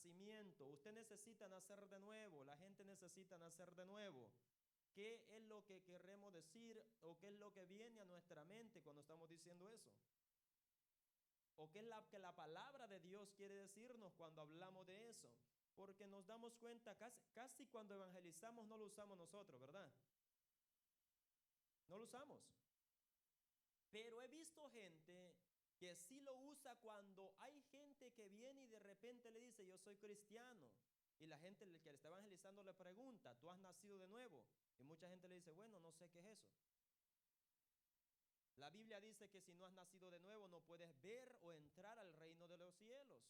nacimiento. Usted necesita nacer de nuevo, la gente necesita nacer de nuevo. ¿Qué es lo que queremos decir o qué es lo que viene a nuestra mente cuando estamos diciendo eso? ¿O qué es lo que la palabra de Dios quiere decirnos cuando hablamos de eso? Porque nos damos cuenta, casi cuando evangelizamos no lo usamos nosotros, ¿verdad? No lo usamos. Pero he visto gente que sí lo usa cuando hay gente que viene y de repente le dice, yo soy cristiano. Y la gente que le está evangelizando le pregunta, ¿tú has nacido de nuevo? Y mucha gente le dice, bueno, no sé qué es eso. La Biblia dice que si no has nacido de nuevo no puedes ver o entrar al reino de los cielos.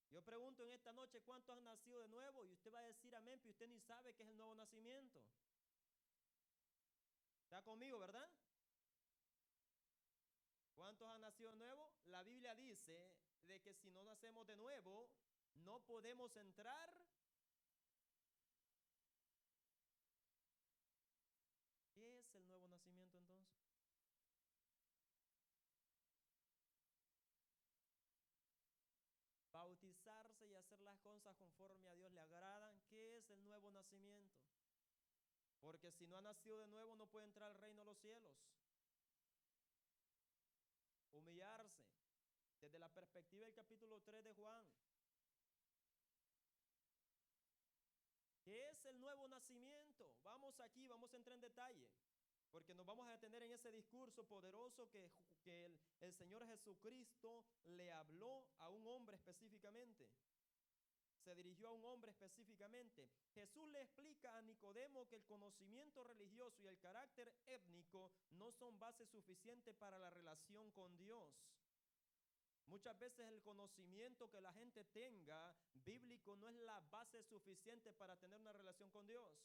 Yo pregunto en esta noche, ¿cuántos han nacido de nuevo? Y usted va a decir amén, pero usted ni sabe qué es el nuevo nacimiento. ¿Está conmigo, verdad? ¿Cuántos han nacido de nuevo? La Biblia dice de que si no nacemos de nuevo, no podemos entrar. ¿Qué es el nuevo nacimiento entonces? Bautizarse y hacer las cosas conforme a Dios le agradan. ¿Qué es el nuevo nacimiento? Porque si no ha nacido de nuevo, no puede entrar al reino de los cielos. Humillarse. Desde la perspectiva del capítulo 3 de Juan. ¿Qué es el nuevo nacimiento? Vamos aquí, vamos a entrar en detalle, porque nos vamos a detener en ese discurso poderoso que el Señor Jesucristo le habló a un hombre específicamente. Se dirigió a un hombre específicamente. Jesús le explica a Nicodemo que el conocimiento religioso y el carácter étnico no son base suficiente para la relación con Dios. Muchas veces el conocimiento que la gente tenga bíblico no es la base suficiente para tener una relación con Dios.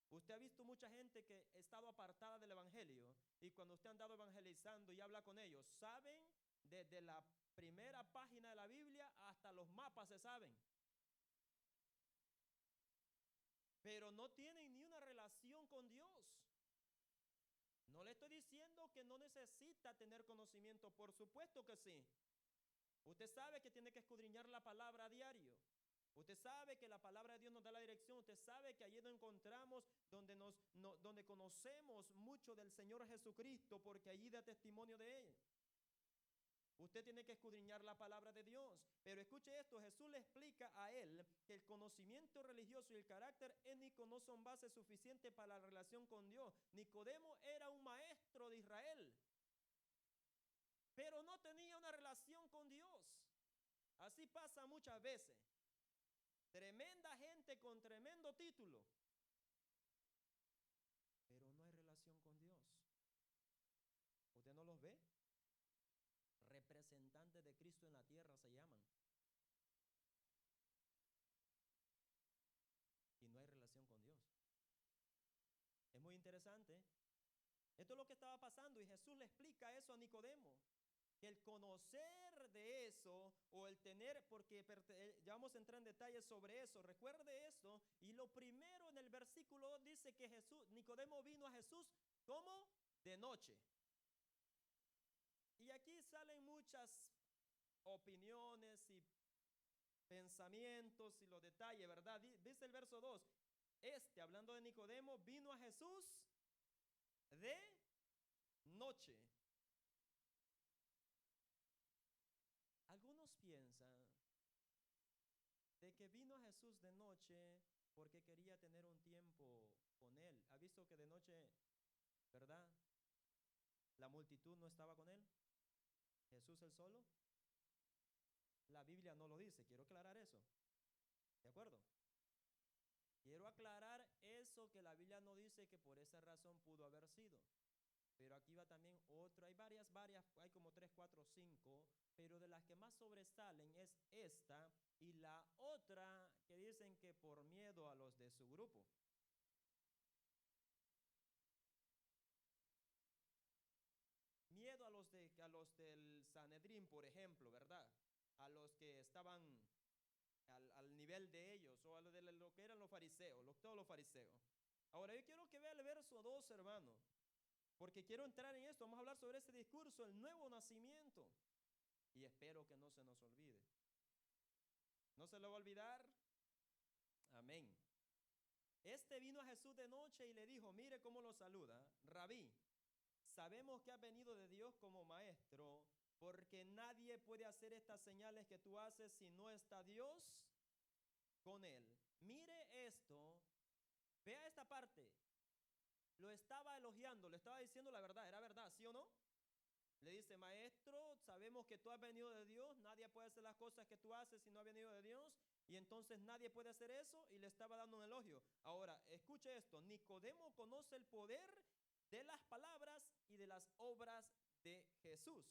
Usted ha visto mucha gente que ha estado apartada del evangelio y cuando usted ha andado evangelizando y habla con ellos, saben desde la primera página de la Biblia hasta los mapas se saben. Pero no tienen ni una relación con Dios. No le estoy diciendo que no necesita tener conocimiento, por supuesto que sí. Usted sabe que tiene que escudriñar la palabra a diario. Usted sabe que la palabra de Dios nos da la dirección. Usted sabe que allí nos encontramos donde conocemos mucho del Señor Jesucristo, porque allí da testimonio de Él. Usted tiene que escudriñar la palabra de Dios. Pero escuche esto, Jesús le explica a él que el conocimiento religioso y el carácter étnico no son base suficiente para la relación con Dios. Nicodemo era un maestro de Israel, pero no tenía una relación con Dios. Así pasa muchas veces. Tremenda gente con tremendo título, pero no hay relación con Dios. ¿Usted no los ve? Representantes de Cristo en la tierra se llaman. Y no hay relación con Dios. Es muy interesante. Esto es lo que estaba pasando y Jesús le explica eso a Nicodemo. Que el conocer de eso o el tener, porque ya vamos a entrar en detalles sobre eso, recuerde esto. Y lo primero en el versículo 2 dice que Nicodemo vino a Jesús como de noche. Y aquí salen muchas opiniones y pensamientos y los detalles, ¿verdad? Dice el verso 2, hablando de Nicodemo, vino a Jesús de noche. Algunos piensan de que vino a Jesús de noche porque quería tener un tiempo con él. ¿Ha visto que de noche, verdad, la multitud no estaba con él? Jesús el solo. La Biblia no lo dice, quiero aclarar eso. ¿De acuerdo? Quiero aclarar eso, que la Biblia no dice que por esa razón pudo haber sido. Pero aquí va también otro, hay varias, hay como 3, 4, 5, pero de las que más sobresalen es esta y la otra que dicen que por miedo a los de su grupo. Miedo a los del Sanedrín, por ejemplo, ¿verdad? A los que estaban al nivel de ellos, o a lo que eran los fariseos, todos los fariseos. Ahora yo quiero que vea el verso 2, hermano, porque quiero entrar en esto. Vamos a hablar sobre ese discurso, el nuevo nacimiento, y espero que no se nos olvide. se lo va a olvidar. Amén. Este vino a Jesús de noche y le dijo, mire cómo lo saluda. Rabí, sabemos que has venido de Dios como maestro, porque nadie puede hacer estas señales que tú haces si no está Dios con él. Mire esto, vea esta parte. Lo estaba elogiando, le estaba diciendo la verdad, ¿era verdad, sí o no? Le dice, maestro, sabemos que tú has venido de Dios, nadie puede hacer las cosas que tú haces si no ha venido de Dios, y entonces nadie puede hacer eso, y le estaba dando un elogio. Ahora, escuche esto, Nicodemo conoce el poder de las palabras y de las obras de Jesús.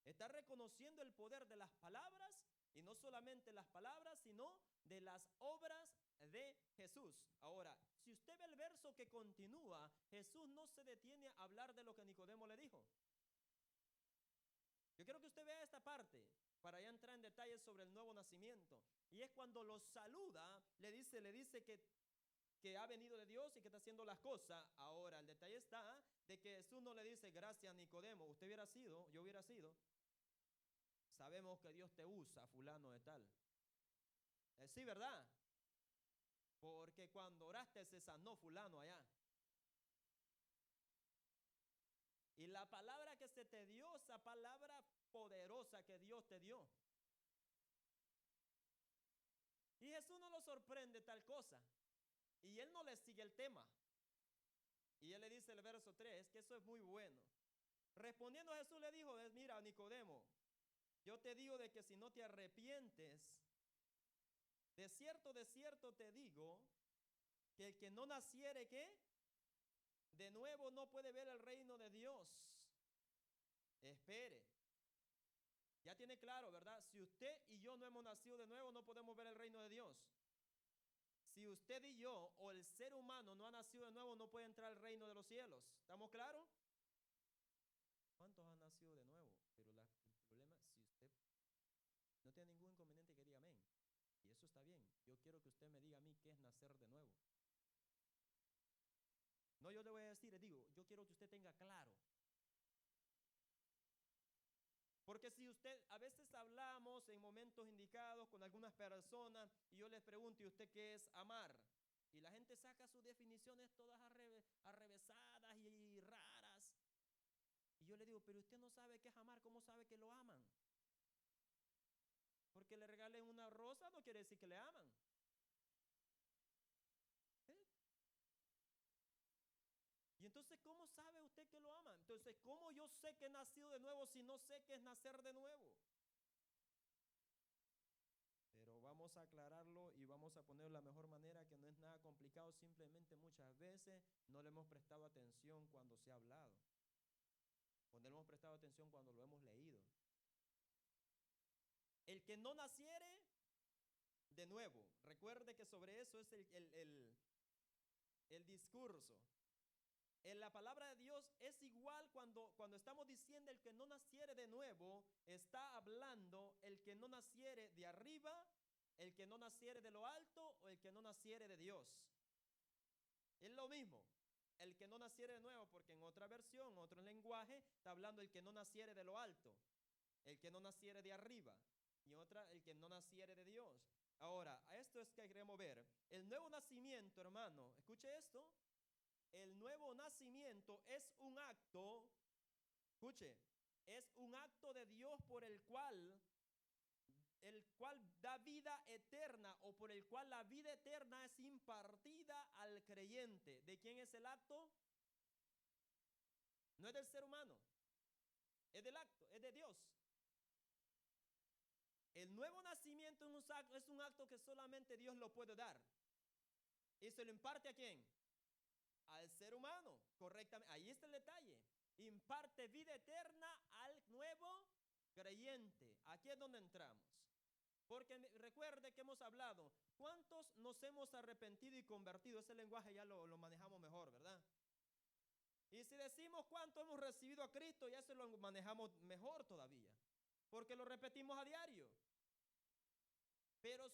Está reconociendo el poder de las palabras, y no solamente las palabras, sino de las obras de Jesús. Ahora, si usted ve el verso que continúa, Jesús no se detiene a hablar de lo que Nicodemo le dijo. Yo quiero que usted vea esta parte para ya entrar en detalles sobre el nuevo nacimiento. Y es cuando lo saluda, le dice que ha venido de Dios y que está haciendo las cosas. Ahora, el detalle está de que Jesús no le dice, gracias Nicodemo, usted hubiera sido, yo hubiera sido. Sabemos que Dios te usa, fulano de tal. Sí, ¿verdad? Porque cuando oraste se sanó fulano allá. Y la palabra que se te dio, esa palabra poderosa que Dios te dio. Y Jesús no lo sorprende tal cosa. Y él no le sigue el tema. Y él le dice el verso 3, que eso es muy bueno. Respondiendo Jesús le dijo, mira Nicodemo, yo te digo de que si no te arrepientes, de cierto te digo, que el que no naciere, ¿qué? De nuevo no puede ver el reino de Dios. Espere. Ya tiene claro, ¿verdad? Si usted y yo no hemos nacido de nuevo, no podemos ver el reino de Dios. Si usted y yo o el ser humano no ha nacido de nuevo, no puede entrar al reino de los cielos. ¿Estamos claros? ¿Cuántos han nacido de nuevo? Pero el problema, si usted no tiene ningún inconveniente, que diga amén. Y eso está bien. Yo quiero que usted me diga a mí qué es nacer de nuevo. No, yo le voy a decir, yo quiero que usted tenga claro. Porque si usted, a veces hablamos en momentos indicados con algunas personas y yo les pregunto, ¿y usted qué es amar? Y la gente saca sus definiciones todas arrevesadas y raras. Y yo le digo, pero usted no sabe qué es amar, ¿cómo sabe que lo aman? Porque le regalen una rosa no quiere decir que le aman. ¿Eh? Y entonces, ¿cómo sabe usted que lo ama? Entonces, ¿cómo yo sé que he nacido de nuevo si no sé qué es nacer de nuevo? Pero vamos a aclararlo y vamos a ponerlo de la mejor manera, que no es nada complicado, simplemente muchas veces no le hemos prestado atención cuando se ha hablado. O no le hemos prestado atención cuando lo hemos leído. El que no naciere de nuevo, recuerde que sobre eso es el discurso. En la palabra de Dios es igual cuando estamos diciendo el que no naciere de nuevo, está hablando el que no naciere de arriba, el que no naciere de lo alto o el que no naciere de Dios. Es lo mismo, el que no naciere de nuevo, porque en otra versión, otro lenguaje, está hablando el que no naciere de lo alto, el que no naciere de arriba, y otra, el que no naciere de Dios. Ahora, a esto es que queremos ver. El nuevo nacimiento, hermano, escuche esto. El nuevo nacimiento es un acto, escuche, es un acto de Dios por el cual da vida eterna o por el cual la vida eterna es impartida al creyente. ¿De quién es el acto? No es del ser humano, es del acto, es de Dios. El nuevo nacimiento es un acto que solamente Dios lo puede dar. ¿Y se lo imparte a quién? Al ser humano, correctamente. Ahí está el detalle. Imparte vida eterna al nuevo creyente. Aquí es donde entramos. Porque recuerde que hemos hablado, ¿cuántos nos hemos arrepentido y convertido? Ese lenguaje ya lo manejamos mejor, ¿verdad? Y si decimos cuánto hemos recibido a Cristo, ya se lo manejamos mejor todavía. Porque lo repetimos a diario. Pero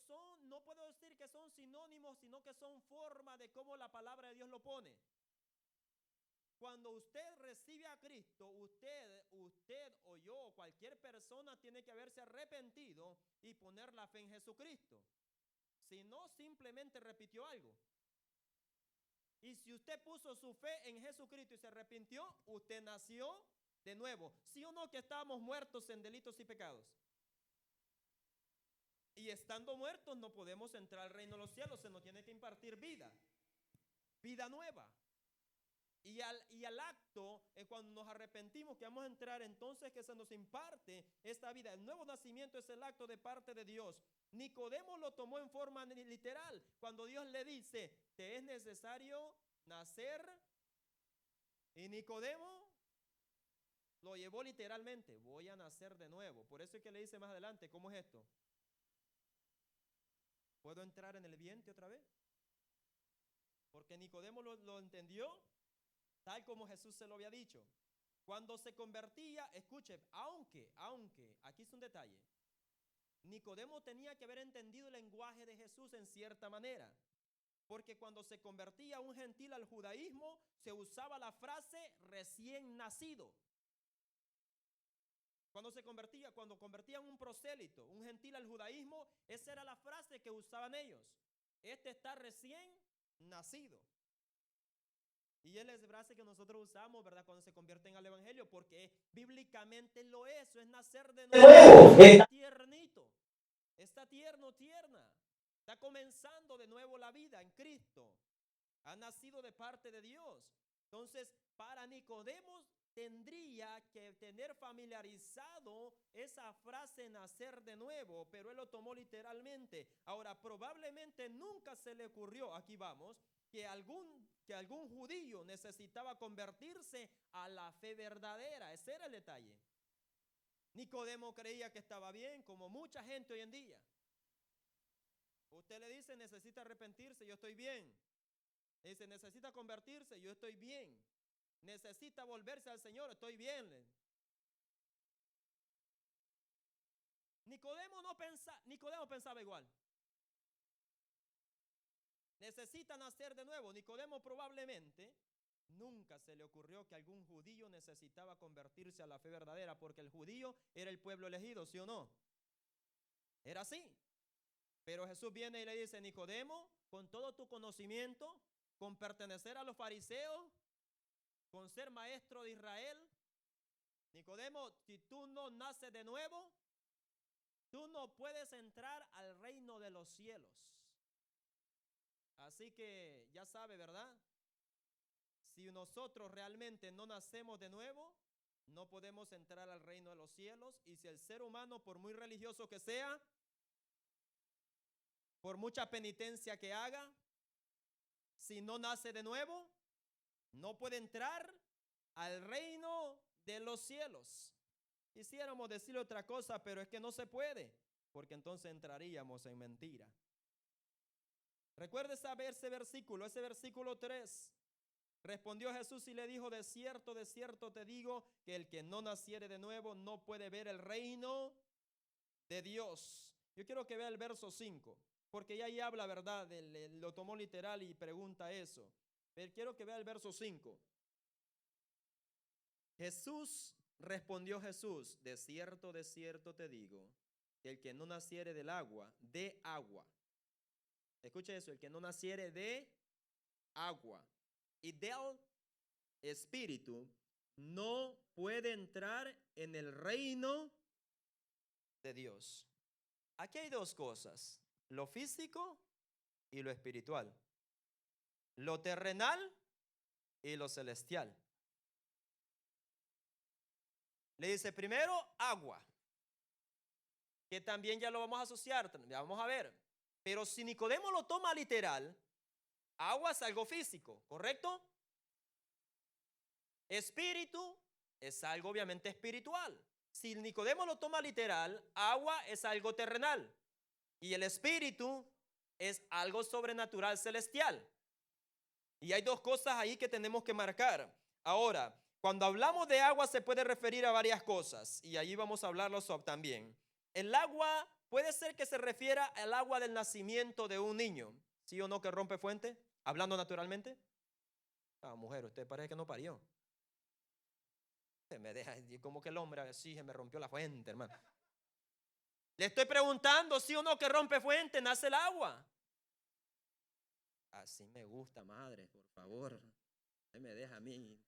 no puedo decir que son sinónimos, sino que son forma de cómo la palabra de Dios lo pone. cuando usted recibe a Cristo, usted o yo, cualquier persona tiene que haberse arrepentido y poner la fe en Jesucristo. Si no, simplemente repitió algo. Y si usted puso su fe en Jesucristo y se arrepintió, usted nació de nuevo. ¿Sí o no que estábamos muertos en delitos y pecados? Y estando muertos no podemos entrar al reino de los cielos, se nos tiene que impartir vida nueva. Y al acto, cuando nos arrepentimos que vamos a entrar, entonces que se nos imparte esta vida. El nuevo nacimiento es el acto de parte de Dios. Nicodemo lo tomó en forma literal. Cuando Dios le dice, te es necesario nacer, y Nicodemo lo llevó literalmente, voy a nacer de nuevo. Por eso es que le dice más adelante, ¿cómo es esto? ¿Puedo entrar en el vientre otra vez? Porque Nicodemo lo entendió tal como Jesús se lo había dicho. Cuando se convertía, escuche, aunque, aquí es un detalle. Nicodemo tenía que haber entendido el lenguaje de Jesús en cierta manera. Porque cuando se convertía un gentil al judaísmo, se usaba la frase recién nacido. Cuando convertían un prosélito, un gentil al judaísmo, esa era la frase que usaban ellos. Este está recién nacido. Y es la frase que nosotros usamos, ¿verdad? Cuando se convierten al evangelio, porque bíblicamente lo es, eso es nacer de nuevo. Está tiernito, está tierna. Está comenzando de nuevo la vida en Cristo. Ha nacido de parte de Dios. Entonces, para Nicodemo tendría que tener familiarizado esa frase nacer de nuevo, pero él lo tomó literalmente. Ahora, probablemente nunca se le ocurrió, aquí vamos, que algún judío necesitaba convertirse a la fe verdadera. Ese era el detalle. Nicodemo creía que estaba bien, como mucha gente hoy en día. Usted le dice, necesita arrepentirse, yo estoy bien. Dice, necesita convertirse, yo estoy bien. Necesita volverse al Señor, estoy bien. Nicodemo pensaba igual. Necesita nacer de nuevo. Nicodemo probablemente nunca se le ocurrió que algún judío necesitaba convertirse a la fe verdadera, porque el judío era el pueblo elegido, ¿sí o no? Era así. Pero Jesús viene y le dice, Nicodemo, con todo tu conocimiento, con pertenecer a los fariseos, con ser maestro de Israel, Nicodemo, si tú no naces de nuevo, tú no puedes entrar al reino de los cielos. Así que ya sabe, ¿verdad? Si nosotros realmente no nacemos de nuevo, no podemos entrar al reino de los cielos. Y si el ser humano, por muy religioso que sea, por mucha penitencia que haga, si no nace de nuevo, no puede entrar al reino de los cielos. Quisiéramos decirle otra cosa, pero es que no se puede, porque entonces entraríamos en mentira. Recuerde saber ese versículo 3. Respondió Jesús y le dijo, de cierto te digo, que el que no naciere de nuevo no puede ver el reino de Dios. Yo quiero que vea el verso 5, porque ya ahí habla, ¿verdad? Lo tomó literal y pregunta eso. Pero quiero que vea el verso 5. Respondió Jesús, de cierto te digo, que el que no naciere del agua, de agua. Escuche eso, el que no naciere de agua y del Espíritu no puede entrar en el reino de Dios. Aquí hay dos cosas, lo físico y lo espiritual, lo terrenal y lo celestial. Le dice primero agua, que también ya lo vamos a asociar, ya vamos a ver. Pero si Nicodemo lo toma literal, agua es algo físico, ¿correcto? Espíritu es algo obviamente espiritual. Si Nicodemo lo toma literal, agua es algo terrenal y el espíritu es algo sobrenatural celestial. Y hay dos cosas ahí que tenemos que marcar. Ahora, cuando hablamos de agua se puede referir a varias cosas y allí vamos a hablarlo también. El agua puede ser que se refiera al agua del nacimiento de un niño, ¿sí o no, que rompe fuente? Hablando naturalmente. Ah, mujer, usted parece que no parió. Se me deja, como que el hombre así se me rompió la fuente, hermano. Le estoy preguntando, sí o no, que rompe fuente, nace el agua. Así me gusta, madre, por favor. Se me deja a mí.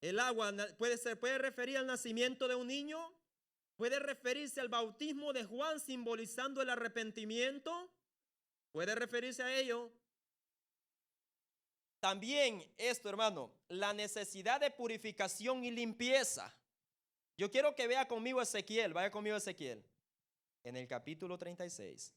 El agua puede referir al nacimiento de un niño, puede referirse al bautismo de Juan simbolizando el arrepentimiento, puede referirse a ello. También esto, hermano, la necesidad de purificación y limpieza. Yo quiero que vea conmigo Ezequiel, vaya conmigo Ezequiel, en el capítulo 36.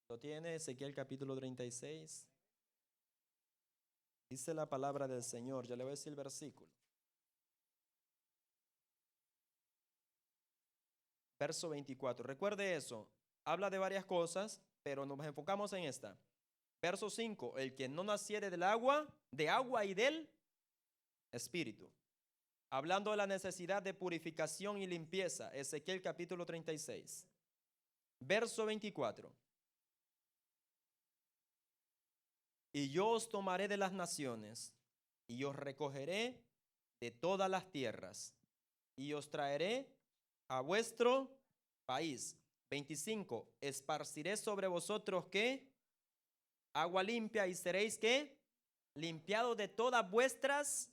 ¿Lo tiene Ezequiel capítulo 36? Dice la palabra del Señor, ya le voy a decir el versículo. Verso 24, recuerde eso, habla de varias cosas, pero nos enfocamos en esta. Verso 5, el que no naciere del agua, de agua y del espíritu. Hablando de la necesidad de purificación y limpieza, Ezequiel capítulo 36. Verso 24. Y yo os tomaré de las naciones, y os recogeré de todas las tierras, y os traeré a vuestro país. 25. Esparciré sobre vosotros, ¿qué? Agua limpia, y seréis, ¿qué? Limpiados de todas vuestras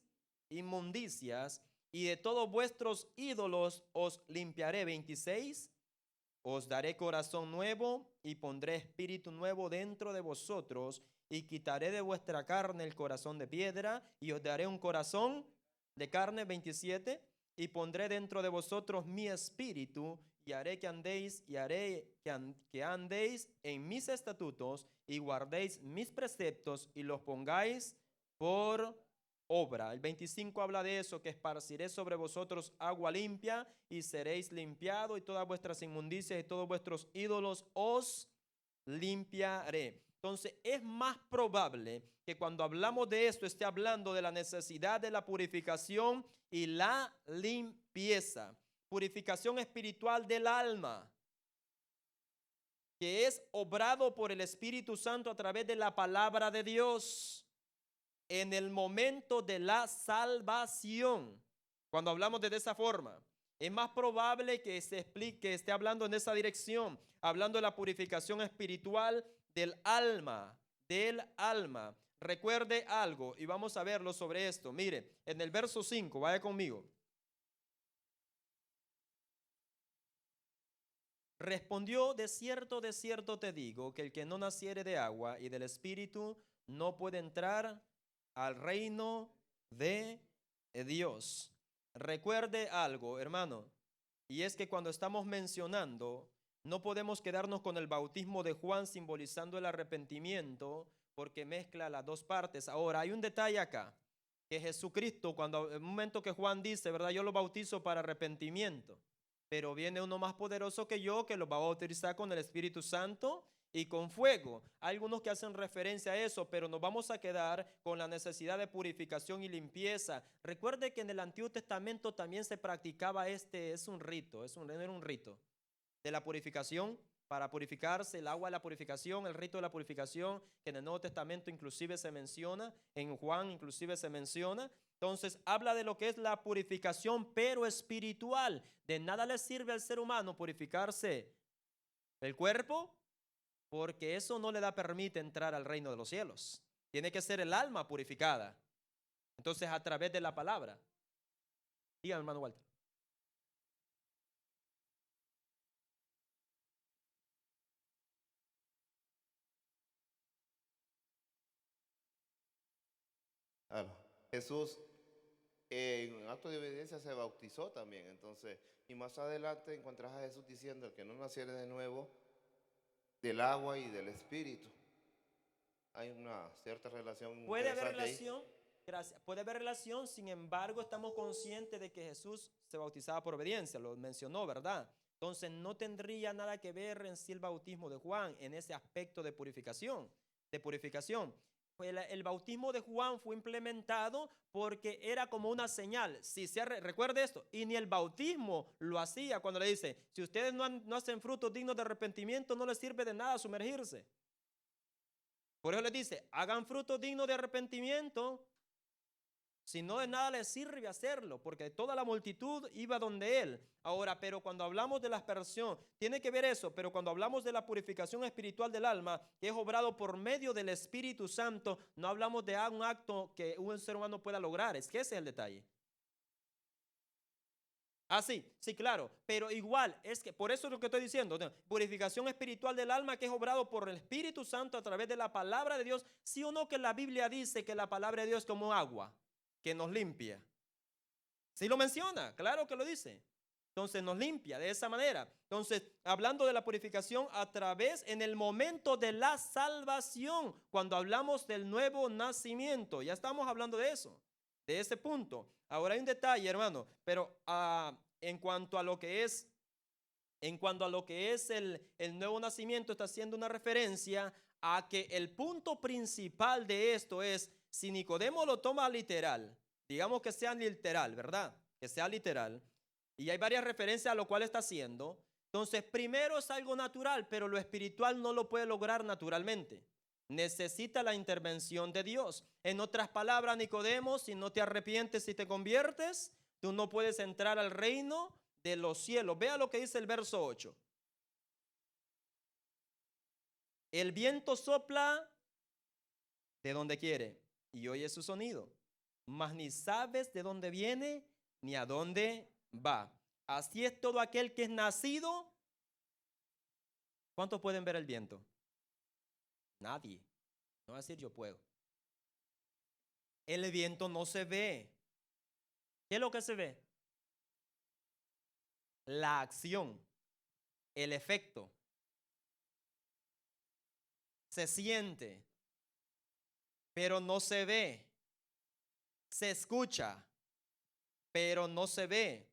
inmundicias, y de todos vuestros ídolos os limpiaré. 26. Os daré corazón nuevo y pondré espíritu nuevo dentro de vosotros y quitaré de vuestra carne el corazón de piedra y os daré un corazón de carne. 27. Y pondré dentro de vosotros mi espíritu y haré que andéis que andéis en mis estatutos y guardéis mis preceptos y los pongáis por obra. El 25 habla de eso, que esparciré sobre vosotros agua limpia y seréis limpiados y todas vuestras inmundicias y todos vuestros ídolos os limpiaré. Entonces es más probable que cuando hablamos de esto esté hablando de la necesidad de la purificación y la limpieza. Purificación espiritual del alma, que es obrado por el Espíritu Santo a través de la palabra de Dios en el momento de la salvación. Cuando hablamos de esa forma, es más probable que se explique, que esté hablando en esa dirección, hablando de la purificación espiritual del alma, del alma. Recuerde algo y vamos a verlo sobre esto. Mire, en el verso 5, vaya conmigo. Respondió, de cierto te digo, que el que no naciere de agua y del Espíritu no puede entrar al reino de Dios. Recuerde algo, hermano, y es que cuando estamos mencionando, no podemos quedarnos con el bautismo de Juan simbolizando el arrepentimiento, porque mezcla las dos partes. Ahora, hay un detalle acá, que Jesucristo, cuando en el momento que Juan dice, ¿verdad? Yo lo bautizo para arrepentimiento, pero viene uno más poderoso que yo que lo va a bautizar con el Espíritu Santo y con fuego. Hay algunos que hacen referencia a eso, pero nos vamos a quedar con la necesidad de purificación y limpieza. Recuerde que en el Antiguo Testamento también se practicaba es un rito, era un rito de la purificación, para purificarse, el agua de la purificación, el rito de la purificación, que en el Nuevo Testamento inclusive se menciona, en Juan inclusive se menciona. Entonces habla de lo que es la purificación, pero espiritual. De nada le sirve al ser humano purificarse el cuerpo, porque eso no le da permite entrar al reino de los cielos. Tiene que ser el alma purificada. Entonces a través de la palabra. Diga, hermano Walter. Claro. Jesús en acto de obediencia se bautizó también, entonces, y más adelante encontrás a Jesús diciendo que no naciere de nuevo del agua y del espíritu. Hay una cierta relación Puede haber interesante ahí. relación, gracias, puede haber relación, sin embargo, estamos conscientes de que Jesús se bautizaba por obediencia, lo mencionó, ¿verdad? Entonces no tendría nada que ver en sí el bautismo de Juan en ese aspecto de purificación, de purificación. el bautismo de Juan fue implementado porque era como una señal. Si recuerde esto, y ni el bautismo lo hacía cuando le dice, si ustedes no hacen frutos dignos de arrepentimiento, no les sirve de nada sumergirse. Por eso les dice, hagan frutos dignos de arrepentimiento. Si no, de nada les sirve hacerlo, porque toda la multitud iba donde él. Ahora, pero cuando hablamos de la aspersión, tiene que ver eso, pero cuando hablamos de la purificación espiritual del alma, que es obrado por medio del Espíritu Santo, no hablamos de un acto que un ser humano pueda lograr. Es que ese es el detalle. Ah, sí, claro, pero igual, es que por eso es lo que estoy diciendo, purificación espiritual del alma que es obrado por el Espíritu Santo a través de la palabra de Dios. Sí o no que la Biblia dice que la palabra de Dios es como agua, que nos limpia. Sí lo menciona, claro que lo dice. Entonces nos limpia de esa manera. Entonces, hablando de la purificación a través en el momento de la salvación, cuando hablamos del nuevo nacimiento, ya estamos hablando de eso, de ese punto. Ahora hay un detalle, hermano, pero en cuanto a lo que es el nuevo nacimiento, está haciendo una referencia a que el punto principal de esto es, si Nicodemo lo toma literal, digamos que sea literal, ¿verdad? Que sea literal. Y hay varias referencias a lo cual está haciendo. Entonces, primero es algo natural, pero lo espiritual no lo puede lograr naturalmente. Necesita la intervención de Dios. En otras palabras, Nicodemo, si no te arrepientes y te conviertes, tú no puedes entrar al reino de los cielos. Vea lo que dice el verso 8. El viento sopla de donde quiere y oye su sonido, mas ni sabes de dónde viene ni a dónde va. Así es todo aquel que es nacido. ¿Cuántos pueden ver el viento? Nadie. No va a decir yo puedo. El viento no se ve. ¿Qué es lo que se ve? La acción, el efecto. Se siente, pero no se ve. Se escucha, pero no se ve.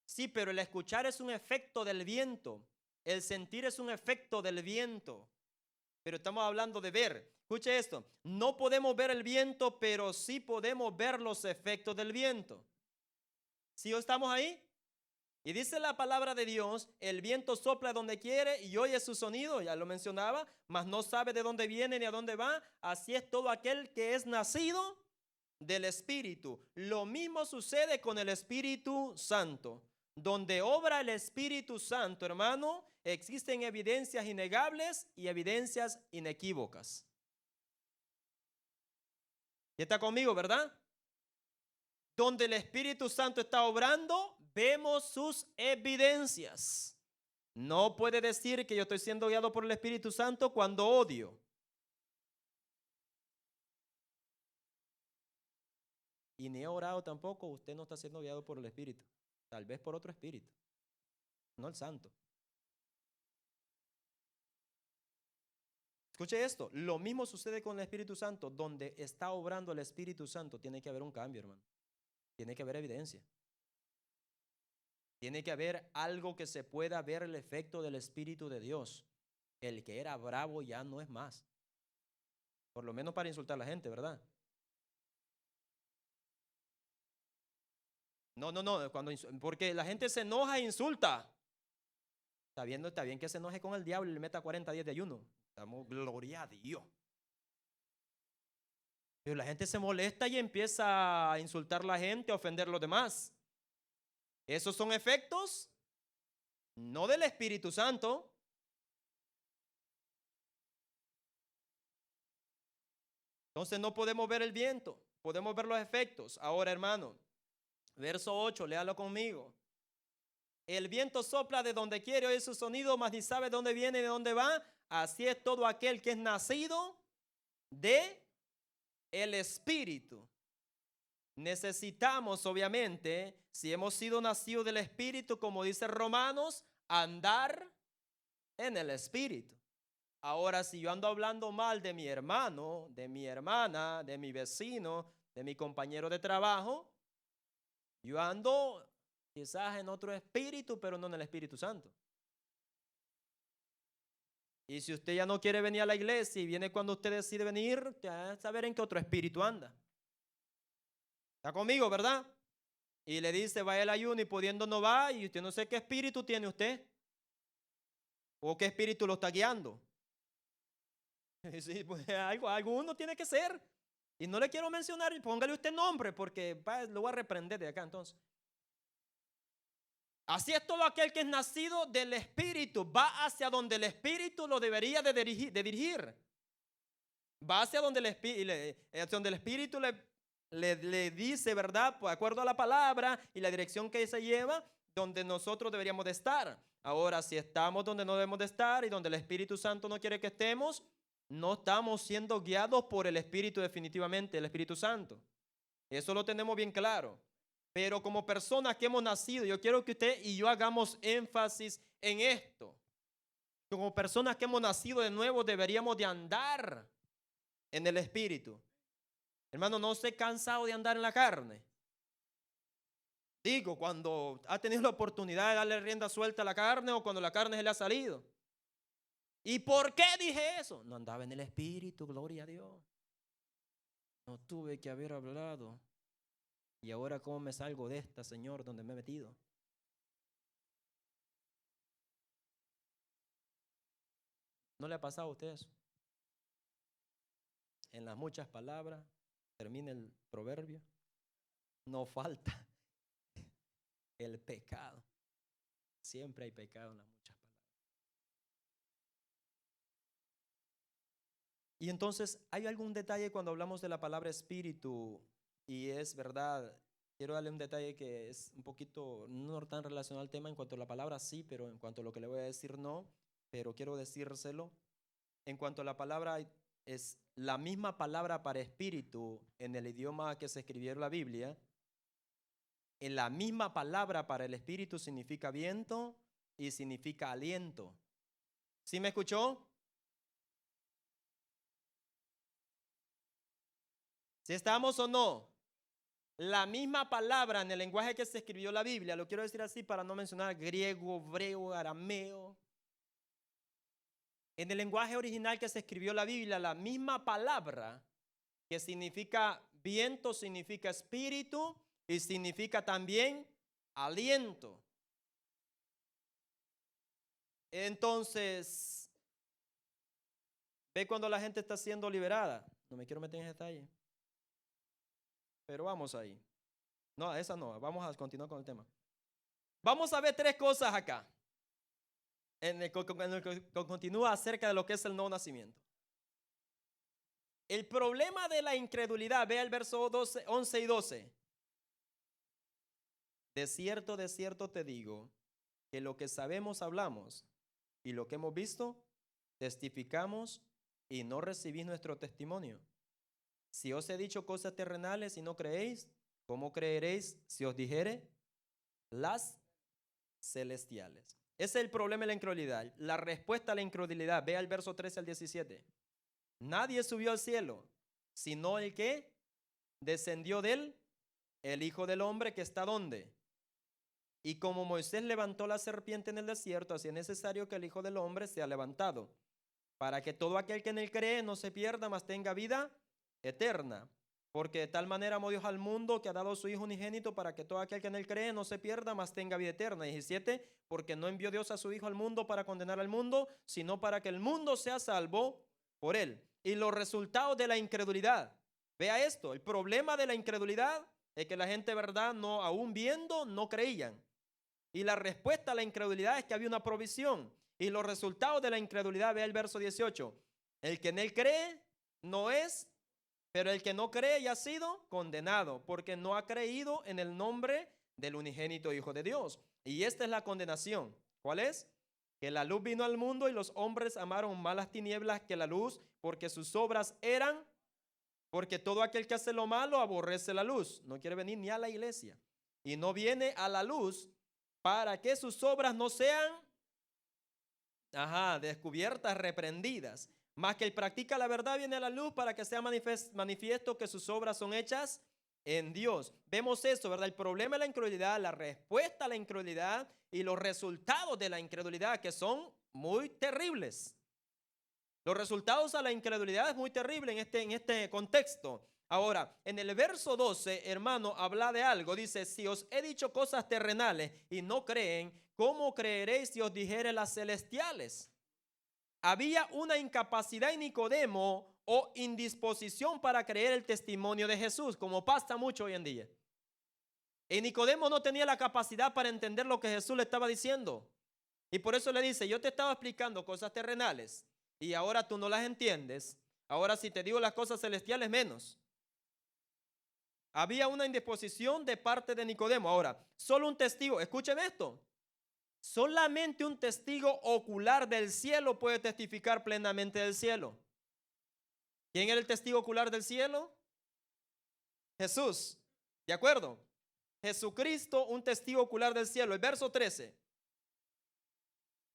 Sí, pero el escuchar es un efecto del viento. El sentir es un efecto del viento. Pero estamos hablando de ver. Escuche esto. No podemos ver el viento, pero sí podemos ver los efectos del viento. ¿Sí estamos ahí? Y dice la palabra de Dios, el viento sopla donde quiere y oye su sonido, ya lo mencionaba, mas no sabe de dónde viene ni a dónde va. Así es todo aquel que es nacido del Espíritu. Lo mismo sucede con el Espíritu Santo. Donde obra el Espíritu Santo, hermano, existen evidencias innegables y evidencias inequívocas. ¿Y está conmigo, verdad? Donde el Espíritu Santo está obrando, vemos sus evidencias. No puede decir que yo estoy siendo guiado por el Espíritu Santo cuando odio. Y ni he orado tampoco, usted no está siendo guiado por el Espíritu. Tal vez por otro espíritu, no el santo. Escuche esto, lo mismo sucede con el Espíritu Santo. Donde está obrando el Espíritu Santo, tiene que haber un cambio, hermano. Tiene que haber evidencia. Tiene que haber algo que se pueda ver el efecto del Espíritu de Dios. El que era bravo ya no es más. Por lo menos para insultar a la gente, ¿verdad? No, porque la gente se enoja e insulta. Está bien que se enoje con el diablo y le meta 40 días de ayuno. Estamos, gloria a Dios. Pero la gente se molesta y empieza a insultar a la gente, a ofender a los demás. Esos son efectos no del Espíritu Santo. Entonces no podemos ver el viento, podemos ver los efectos. Ahora, hermano, verso 8, léalo conmigo. El viento sopla de donde quiere, oye su sonido, mas ni sabe de dónde viene y de dónde va. Así es todo aquel que es nacido de el Espíritu. Necesitamos, obviamente, si hemos sido nacidos del Espíritu, como dice Romanos, andar en el Espíritu. Ahora, si yo ando hablando mal de mi hermano, de mi hermana, de mi vecino, de mi compañero de trabajo, yo ando quizás en otro espíritu, pero no en el Espíritu Santo. Y si usted ya no quiere venir a la iglesia y viene cuando usted decide venir, te va a saber en qué otro espíritu anda. ¿Está conmigo, verdad? Y le dice, vaya al ayuno y pudiendo no va, y usted no sé qué espíritu tiene usted. O qué espíritu lo está guiando. Sí, pues, alguno tiene que ser. Y no le quiero mencionar, póngale usted nombre, porque lo voy a reprender de acá entonces. Así es todo aquel que es nacido del Espíritu, va hacia donde el Espíritu lo debería de dirigir. Va hacia donde el Espíritu le dice, ¿verdad? Pues, de acuerdo a la palabra y la dirección que se lleva, donde nosotros deberíamos de estar. Ahora, si estamos donde no debemos de estar y donde el Espíritu Santo no quiere que estemos, no estamos siendo guiados por el Espíritu definitivamente, el Espíritu Santo. Eso lo tenemos bien claro. Pero como personas que hemos nacido, yo quiero que usted y yo hagamos énfasis en esto. Como personas que hemos nacido de nuevo, deberíamos de andar en el Espíritu. Hermano, no se cansado de andar en la carne. Digo, cuando ha tenido la oportunidad de darle rienda suelta a la carne o cuando la carne se le ha salido. ¿Y por qué dije eso? No andaba en el Espíritu, gloria a Dios. No tuve que haber hablado. Y ahora, ¿cómo me salgo de esta, Señor, donde me he metido? ¿No le ha pasado a usted eso? En las muchas palabras, termina el proverbio, no falta el pecado. Siempre hay pecado en las muchas palabras. Y entonces, ¿hay algún detalle cuando hablamos de la palabra espíritu? Y es verdad, quiero darle un detalle que es un poquito no tan relacionado al tema. En cuanto a la palabra sí, pero en cuanto a lo que le voy a decir no, pero quiero decírselo. En cuanto a la palabra, es la misma palabra para espíritu en el idioma que se escribió en la Biblia. En la misma palabra para el espíritu significa viento y significa aliento. ¿Sí me escuchó? ¿Sí estamos o no? La misma palabra en el lenguaje que se escribió la Biblia, lo quiero decir así para no mencionar griego, hebreo, arameo. En el lenguaje original que se escribió la Biblia, la misma palabra que significa viento significa espíritu y significa también aliento. Entonces, ve cuando la gente está siendo liberada. No me quiero meter en detalle, pero vamos ahí. No, esa no, vamos a continuar con el tema. Vamos a ver tres cosas acá. En el que continúa acerca de lo que es el nuevo nacimiento. El problema de la incredulidad, vea el verso 12, 11 y 12. De cierto te digo, que lo que sabemos hablamos y lo que hemos visto testificamos y no recibís nuestro testimonio. Si os he dicho cosas terrenales y no creéis, ¿cómo creeréis si os dijere las celestiales? Ese es el problema de la incredulidad. La respuesta a la incredulidad, vea el verso 13 al 17. Nadie subió al cielo, sino el que descendió de él, el Hijo del Hombre que está donde. Y como Moisés levantó la serpiente en el desierto, así es necesario que el Hijo del Hombre sea levantado, para que todo aquel que en él cree no se pierda, mas tenga vida eterna. Porque de tal manera amó Dios al mundo que ha dado a su Hijo unigénito para que todo aquel que en él cree no se pierda, mas tenga vida eterna. 17, porque no envió Dios a su Hijo al mundo para condenar al mundo, sino para que el mundo sea salvo por él. Y los resultados de la incredulidad. Vea esto, el problema de la incredulidad es que la gente, verdad, no, aún viendo, no creían. Y la respuesta a la incredulidad es que había una provisión. Y los resultados de la incredulidad, vea el verso 18. El que en él cree no es, pero el que no cree ya ha sido condenado, porque no ha creído en el nombre del unigénito Hijo de Dios. Y esta es la condenación. ¿Cuál es? Que la luz vino al mundo y los hombres amaron más las tinieblas que la luz, porque sus obras eran, porque todo aquel que hace lo malo aborrece la luz, no quiere venir ni a la iglesia, y no viene a la luz para que sus obras no sean descubiertas, reprendidas. Más que él practica la verdad viene a la luz para que sea manifiesto que sus obras son hechas en Dios. Vemos eso, ¿verdad? El problema de la incredulidad, la respuesta a la incredulidad y los resultados de la incredulidad que son muy terribles. Los resultados a la incredulidad es muy terrible en este contexto. Ahora, en el verso 12, hermano, habla de algo. Dice, si os he dicho cosas terrenales y no creen, ¿cómo creeréis si os dijere las celestiales? Había una incapacidad en Nicodemo o indisposición para creer el testimonio de Jesús, como pasa mucho hoy en día. Y Nicodemo no tenía la capacidad para entender lo que Jesús le estaba diciendo. Y por eso le dice, yo te estaba explicando cosas terrenales y ahora tú no las entiendes. Ahora si te digo las cosas celestiales, menos. Había una indisposición de parte de Nicodemo. Ahora, solo un testigo, escuchen esto, solamente un testigo ocular del cielo puede testificar plenamente del cielo. ¿Quién era el testigo ocular del cielo? Jesús. ¿De acuerdo? Jesucristo, un testigo ocular del cielo. El verso 13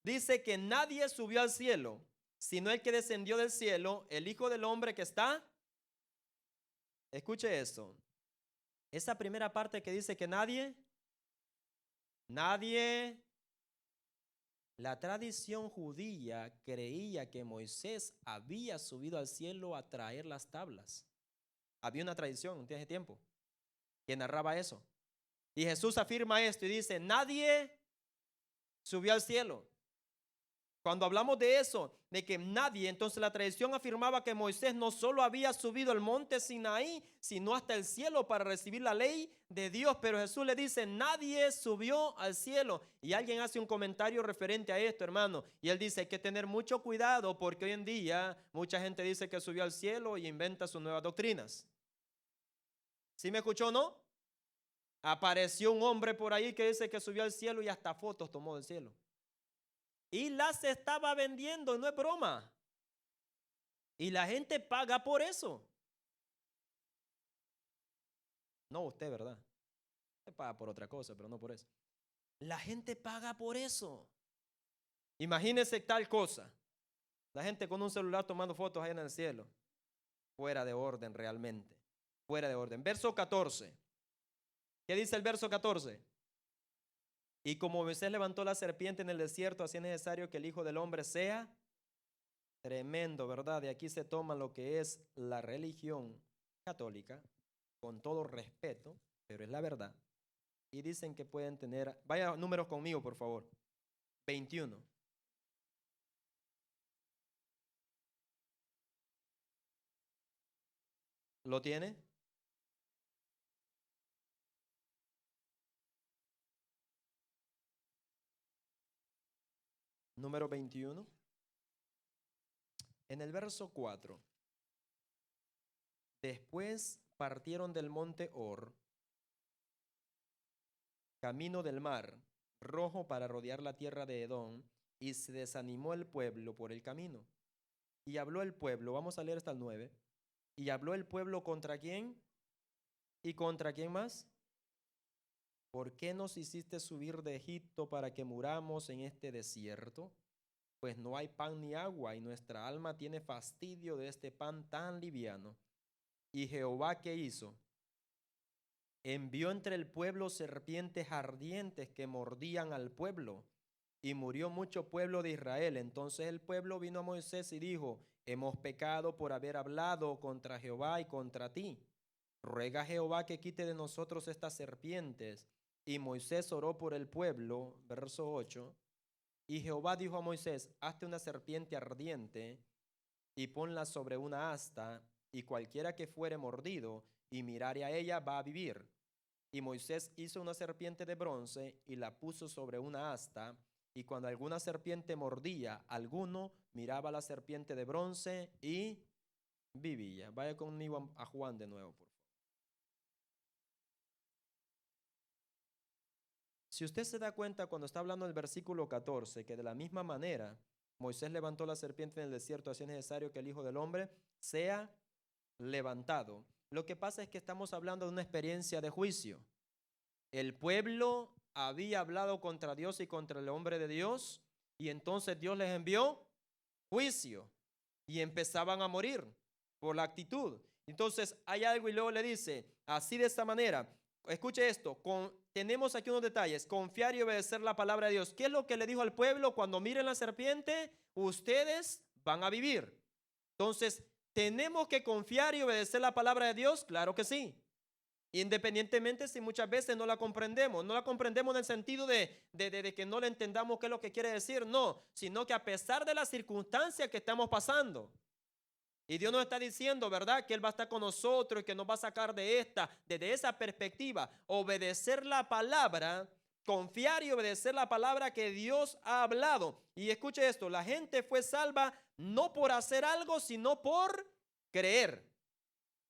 dice que nadie subió al cielo, sino el que descendió del cielo, el Hijo del Hombre que está. Escuche esto. Esa primera parte que dice que nadie, la tradición judía creía que Moisés había subido al cielo a traer las tablas. Había una tradición en ese tiempo que narraba eso. Y Jesús afirma esto y dice, nadie subió al cielo. Cuando hablamos de eso, de que nadie, entonces la tradición afirmaba que Moisés no solo había subido al monte Sinaí, sino hasta el cielo para recibir la ley de Dios. Pero Jesús le dice, nadie subió al cielo. Y alguien hace un comentario referente a esto, hermano. Y él dice, hay que tener mucho cuidado porque hoy en día mucha gente dice que subió al cielo y inventa sus nuevas doctrinas. ¿Sí me escuchó, no? Apareció un hombre por ahí que dice que subió al cielo y hasta fotos tomó del cielo. Y las estaba vendiendo, no es broma. Y la gente paga por eso. No usted, ¿verdad? Usted paga por otra cosa, pero no por eso. La gente paga por eso. Imagínese tal cosa. La gente con un celular tomando fotos ahí en el cielo. Fuera de orden realmente. Fuera de orden. Verso 14. ¿Qué dice el verso 14? Y como Moisés levantó la serpiente en el desierto, así es necesario que el Hijo del Hombre sea tremendo, ¿verdad? De aquí se toma lo que es la religión católica, con todo respeto, pero es la verdad. Y dicen que pueden tener, vaya números conmigo, por favor. 21. ¿Lo tiene? Número 21. En el verso 4. Después partieron del monte Hor, camino del mar rojo para rodear la tierra de Edom, y se desanimó el pueblo por el camino. Y habló el pueblo, vamos a leer hasta el 9. Y habló el pueblo ¿contra quién? ¿Y contra quién más? ¿Por qué nos hiciste subir de Egipto para que muramos en este desierto? Pues no hay pan ni agua, y nuestra alma tiene fastidio de este pan tan liviano. ¿Y Jehová qué hizo? Envió entre el pueblo serpientes ardientes que mordían al pueblo, y murió mucho pueblo de Israel. Entonces el pueblo vino a Moisés y dijo, hemos pecado por haber hablado contra Jehová y contra ti. Ruega a Jehová que quite de nosotros estas serpientes. Y Moisés oró por el pueblo, verso 8. Y Jehová dijo a Moisés, hazte una serpiente ardiente y ponla sobre una asta, y cualquiera que fuere mordido y mirare a ella va a vivir. Y Moisés hizo una serpiente de bronce y la puso sobre una asta, y cuando alguna serpiente mordía, alguno miraba a la serpiente de bronce y vivía. Vaya conmigo a Juan de nuevo, por favor. Si usted se da cuenta cuando está hablando del versículo 14, que de la misma manera Moisés levantó la serpiente en el desierto, así es necesario que el Hijo del Hombre sea levantado. Lo que pasa es que estamos hablando de una experiencia de juicio. El pueblo había hablado contra Dios y contra el hombre de Dios, y entonces Dios les envió juicio y empezaban a morir por la actitud. Entonces hay algo y luego le dice, así de esta manera, escuche esto, tenemos aquí unos detalles, confiar y obedecer la palabra de Dios. ¿Qué es lo que le dijo al pueblo? Cuando miren la serpiente, ustedes van a vivir. Entonces, ¿tenemos que confiar y obedecer la palabra de Dios? Claro que sí. Independientemente si muchas veces no la comprendemos. No la comprendemos en el sentido de que no le entendamos qué es lo que quiere decir. No, sino que a pesar de las circunstancias que estamos pasando. Y Dios nos está diciendo, ¿verdad? Que Él va a estar con nosotros y que nos va a sacar desde esa perspectiva. Obedecer la palabra, confiar y obedecer la palabra que Dios ha hablado. Y escuche esto, la gente fue salva no por hacer algo, sino por creer.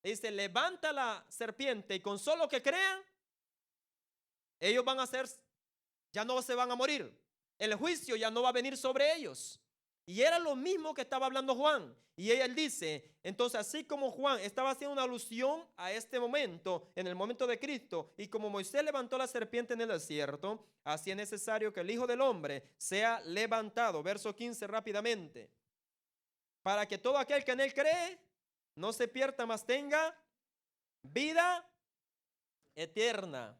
Dice, levanta la serpiente y con solo que crean, ellos van a ser, ya no se van a morir. El juicio ya no va a venir sobre ellos. Y era lo mismo que estaba hablando Juan. Y él dice, entonces así como Juan estaba haciendo una alusión a este momento, en el momento de Cristo, y como Moisés levantó la serpiente en el desierto, así es necesario que el Hijo del Hombre sea levantado. Verso 15 rápidamente. Para que todo aquel que en él cree no se pierda, mas tenga vida eterna.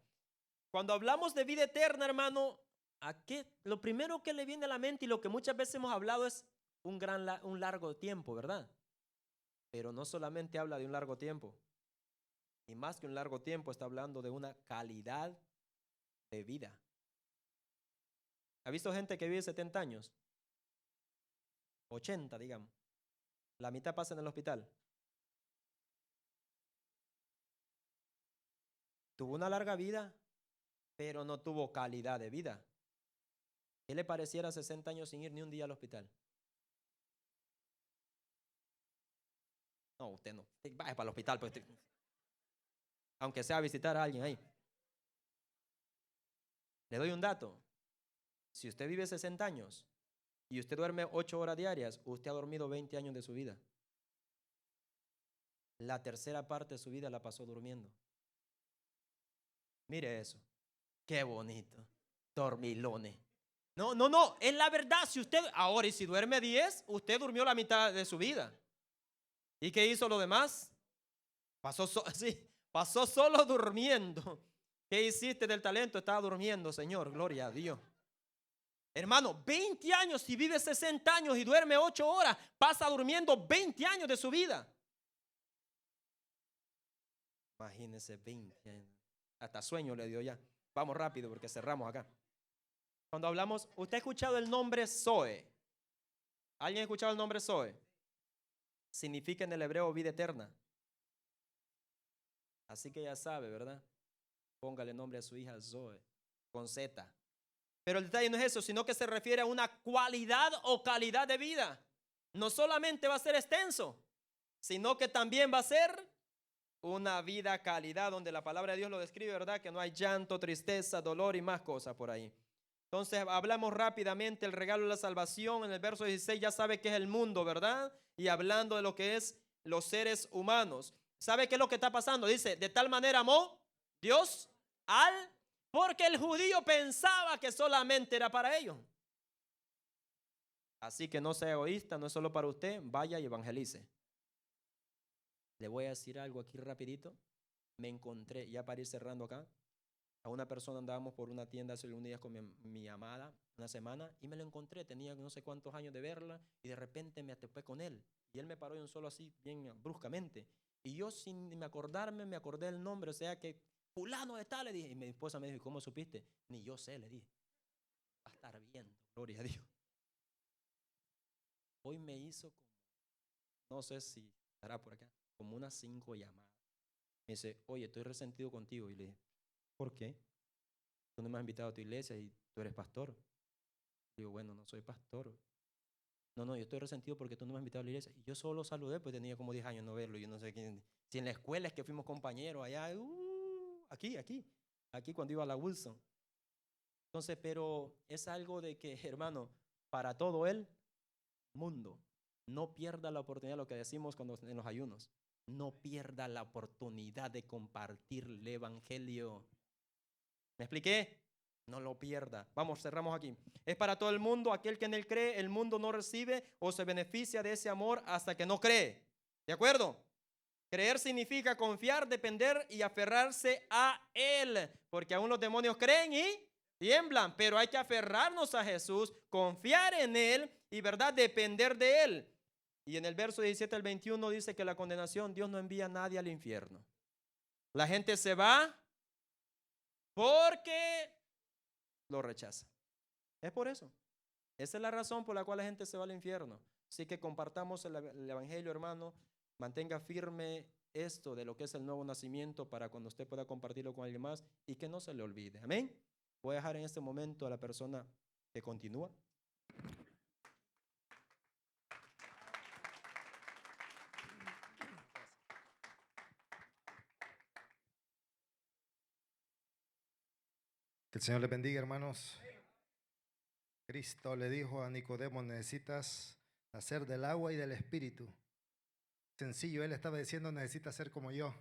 Cuando hablamos de vida eterna, hermano, lo primero que le viene a la mente y lo que muchas veces hemos hablado es un largo tiempo, ¿verdad? Pero no solamente habla de un largo tiempo, y más que un largo tiempo, está hablando de una calidad de vida. ¿Ha visto gente que vive 70 años? 80, digamos. La mitad pasa en el hospital. Tuvo una larga vida, pero no tuvo calidad de vida. ¿Qué le pareciera 60 años sin ir ni un día al hospital? No, usted no. Vaya para el hospital, pues, aunque sea a visitar a alguien ahí. Le doy un dato. Si usted vive 60 años y usted duerme 8 horas diarias, usted ha dormido 20 años de su vida. La tercera parte de su vida la pasó durmiendo. Mire eso. Qué bonito. Dormilones. No, es la verdad. Si usted, ahora, y si duerme 10, usted durmió la mitad de su vida. ¿Y qué hizo lo demás? Pasó solo durmiendo. ¿Qué hiciste del talento? Estaba durmiendo, Señor, gloria a Dios. Hermano, 20 años, si vive 60 años y duerme 8 horas, pasa durmiendo 20 años de su vida. Imagínese 20 años. Hasta sueño le dio ya. Vamos rápido porque cerramos acá. Cuando hablamos, ¿usted ha escuchado el nombre Zoe? ¿Alguien ha escuchado el nombre Zoe? Significa en el hebreo vida eterna. Así que ya sabe, ¿verdad? Póngale nombre a su hija Zoe, con Z. Pero el detalle no es eso, sino que se refiere a una cualidad o calidad de vida. No solamente va a ser extenso, sino que también va a ser una vida calidad, donde la palabra de Dios lo describe, ¿verdad? Que no hay llanto, tristeza, dolor y más cosas por ahí. Entonces hablamos rápidamente el regalo de la salvación. En el verso 16 ya sabe qué es el mundo, ¿verdad? Y hablando de lo que es los seres humanos. ¿Sabe qué es lo que está pasando? Dice, de tal manera amó Dios porque el judío pensaba que solamente era para ellos. Así que no sea egoísta, no es solo para usted, vaya y evangelice. Le voy a decir algo aquí rapidito. Me encontré, ya para ir cerrando acá, a una persona, andábamos por una tienda hace unos días con mi amada, una semana, y me lo encontré, tenía no sé cuántos años de verla, y de repente me atopé con él, y él me paró de un solo así, bien bruscamente, y yo sin acordarme, me acordé del nombre, o sea que, fulano de tal, le dije, y mi esposa me dijo, ¿cómo supiste? Ni yo sé, le dije, va a estar bien, gloria a Dios. Hoy me hizo como, no sé si estará por acá, como unas 5 llamadas. Me dice, oye, estoy resentido contigo, y le dije, ¿por qué? Tú no me has invitado a tu iglesia y tú eres pastor. Digo, bueno, no soy pastor. No, yo estoy resentido porque tú no me has invitado a la iglesia. Y yo solo lo saludé, pues tenía como 10 años no verlo. Yo no sé quién. Si en la escuela es que fuimos compañeros allá, aquí cuando iba a la Wilson. Entonces, pero es algo de que, hermano, para todo el mundo, no pierda la oportunidad, lo que decimos cuando en los ayunos, no pierda la oportunidad de compartir el evangelio. ¿Me expliqué? No lo pierda. Vamos, cerramos aquí. Es para todo el mundo, aquel que en él cree, el mundo no recibe o se beneficia de ese amor hasta que no cree. ¿De acuerdo? Creer significa confiar, depender y aferrarse a él, porque aún los demonios creen y tiemblan, pero hay que aferrarnos a Jesús, confiar en él y, ¿verdad?, depender de él. Y en el verso 17 al 21 dice que la condenación, Dios no envía a nadie al infierno. La gente se va porque lo rechaza. Es por eso. Esa es la razón por la cual la gente se va al infierno. Así que compartamos el evangelio, hermano. Mantenga firme esto de lo que es el nuevo nacimiento para cuando usted pueda compartirlo con alguien más y que no se le olvide. Amén. Voy a dejar en este momento a la persona que continúa. Que el Señor les bendiga, hermanos. Cristo le dijo a Nicodemo, necesitas nacer del agua y del espíritu. Sencillo, él estaba diciendo, necesitas ser como yo.